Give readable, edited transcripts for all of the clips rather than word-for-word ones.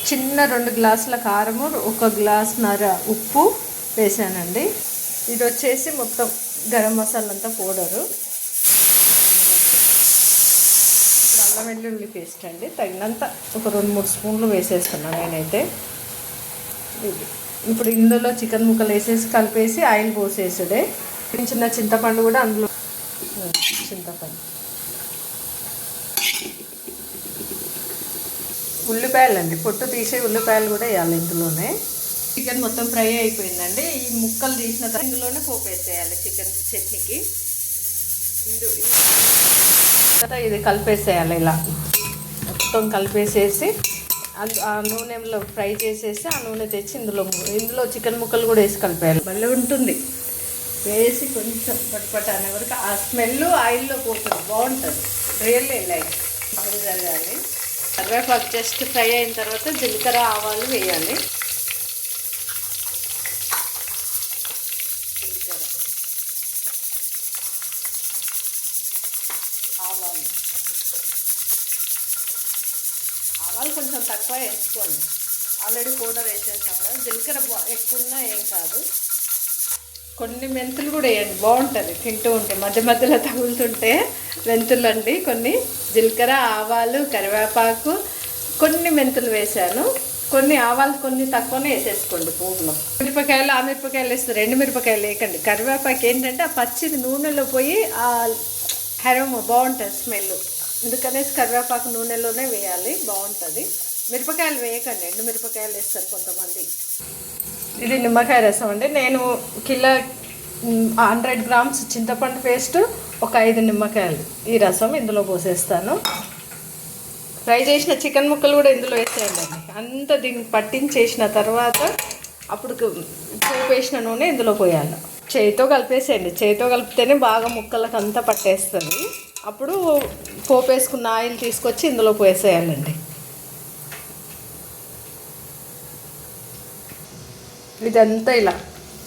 చిన్న 2 గ్లాసుల కారము, 1 గ్లాసున్నర ఉప్పు వేసానండి. ఇది వచ్చేసి మొత్తం గరం మసాలా అంతా పౌడరు. ఇప్పుడు అల్లం వెల్లుల్లి పేస్ట్ అండి, తగినంత ఒక 2-3 స్పూన్లు వేసేస్తున్నాను నేనైతే. ఇప్పుడు ఇందులో చికెన్ ముక్కలు వేసేసి కలిపేసి ఆయిల్ పోసేసుడే. చిన్న చింతపండు కూడా అందులో, చింతపండు, ఉల్లిపాయలు అండి, పొట్టు తీసే ఉల్లిపాయలు కూడా వేయాలి ఇందులోనే. చికెన్ మొత్తం ఫ్రై అయిపోయిందండి. ఈ ముక్కలు తీసిన తర్వాత ఇందులోనే పోపు వేసేయాలి చికెన్ చట్నీకి. ఇది కలిపేసేయాలి, ఇలా మొత్తం కలిపేసేసి ఆ నూనెలో ఫ్రై చేసేసి ఆ నూనె తెచ్చి ఇందులో చికెన్ ముక్కలు కూడా వేసి కలిపేయాలి. భలే ఉంటుంది. వేసి కొంచెం పట్టుపట్టు అనే వరకు ఆ స్మెల్ ఆయిల్లో పోతుంది, బాగుంటుంది. రియల్లీ లైక్ అది జరగాలి. కరివేపాకు జస్ట్ ఫ్రై అయిన తర్వాత జీలకర్ర ఆవాలు వేయాలి. జీలకర్ర ఆవాలు కొంచెం తక్కువ వేసుకోండి, ఆల్రెడీ పౌడర్ వేసేసాం కదా. జీలకర్ర ఎక్కువ ఏం కాదు. కొన్ని మెంతులు కూడా వేయండి, బాగుంటుంది తింటూ ఉంటే, మధ్య మధ్యలో తగులుతుంటే. మెంతులు అండి, కొన్ని జీలకర్ర, ఆవాలు, కరివేపాకు, కొన్ని మెంతులు వేసాను. కొన్ని ఆవాలు కొన్ని తక్కువనే వేసేసుకోండి పువ్వులో. మిరపకాయలు, ఆ మిరపకాయలు వేస్తారు, 2 మిరపకాయలు వేయకండి. కరివేపాకు ఏంటంటే ఆ పచ్చిది నూనెలో పోయి ఆ హెరము బాగుంటుంది స్మెల్, అందుకనేసి కరివేపాకు నూనెలోనే వేయాలి, బాగుంటుంది. మిరపకాయలు వేయకండి, 2 మిరపకాయలు వేస్తారు కొంతమంది. ఇది నిమ్మకాయ రసం అండి. నేను కిలో 100 గ్రామ్స్ చింతపండు పేస్ట్, ఒక 5 నిమ్మకాయలు ఈ రసం ఇందులో పోసేస్తాను. ఫ్రై చేసిన చికెన్ ముక్కలు కూడా ఇందులో వేసేయండి అండి. అంతా దీన్ని పట్టించేసిన తర్వాత అప్పుడు పోపు వేసిన నూనె ఇందులో పోయాలి. చేతితో కలిపేసేయండి, చేతితో కలిపితేనే బాగా ముక్కలకు అంతా పట్టేస్తుంది. అప్పుడు పోపు వేసుకున్న ఆయిల్ తీసుకొచ్చి ఇందులో పోసేయాలండి. ఇదంతా ఇలా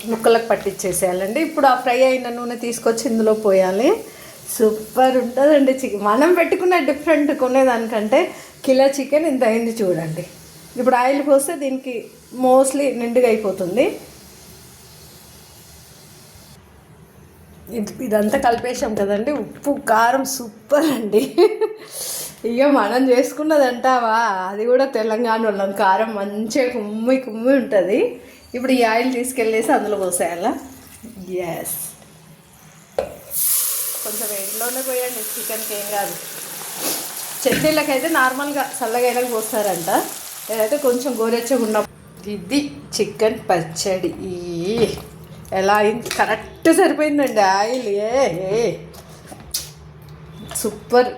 ముక్కలకు పట్టించేసేయాలండి. ఇప్పుడు ఆ ఫ్రై అయిన నూనె తీసుకొచ్చి ఇందులో పోయాలి. సూపర్ ఉంటుందండి చికెన్. మనం పెట్టుకున్న డిఫరెంట్ కొనేదానికంటే కిలో చికెన్ ఇంత అయింది చూడండి. ఇప్పుడు ఆయిల్ పోస్తే దీనికి మోస్ట్లీ నిండుగా అయిపోతుంది. ఇదంతా కలిపేసాం కదండి. ఉప్పు కారం సూపర్ అండి. ఇక మనం చేసుకున్నదంటావా, అది కూడా తెలంగాణ వాళ్ళం. కారం మంచిగా కుమ్మి కుమ్మి ఉంటుంది. ఇప్పుడు ఈ ఆయిల్ తీసుకెళ్ళేసి అందులో పోసేయాలా. ఎస్, కొంచెం ఎండ్లోనే పోయండి, చికెన్కి ఏం కాదు. చట్నీలకైతే నార్మల్గా చల్లగైనా పోస్తారంట, ఏదైతే కొంచెం గోరెచ్చగా ఉన్న. ఇది చికెన్ పచ్చడి ఎలా అయింది, కరెక్ట్ సరిపోయిందండి ఆయిల్. సూపర్.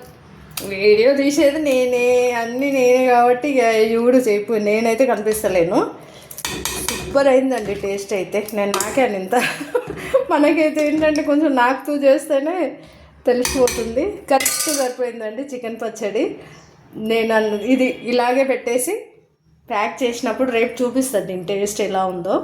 వీడియో తీసేది నేనే, అన్నీ నేనే కాబట్టి ఇక ఇవుడు చెప్పు, నేనైతే కనిపిస్తలేను. సూపర్ అయిందండి టేస్ట్ అయితే. నేను నాకాను ఇంత. మనకైతే ఏంటంటే కొంచెం నాకుతూ చేస్తేనే తెలిసిపోతుంది. కరెక్ట్ సరిపోయిందండి చికెన్ పచ్చడి. నేను ఇది ఇలాగే పెట్టేసి ప్యాక్ చేసినప్పుడు రేపు చూపిస్తాను దీని టేస్ట్ ఎలా ఉందో.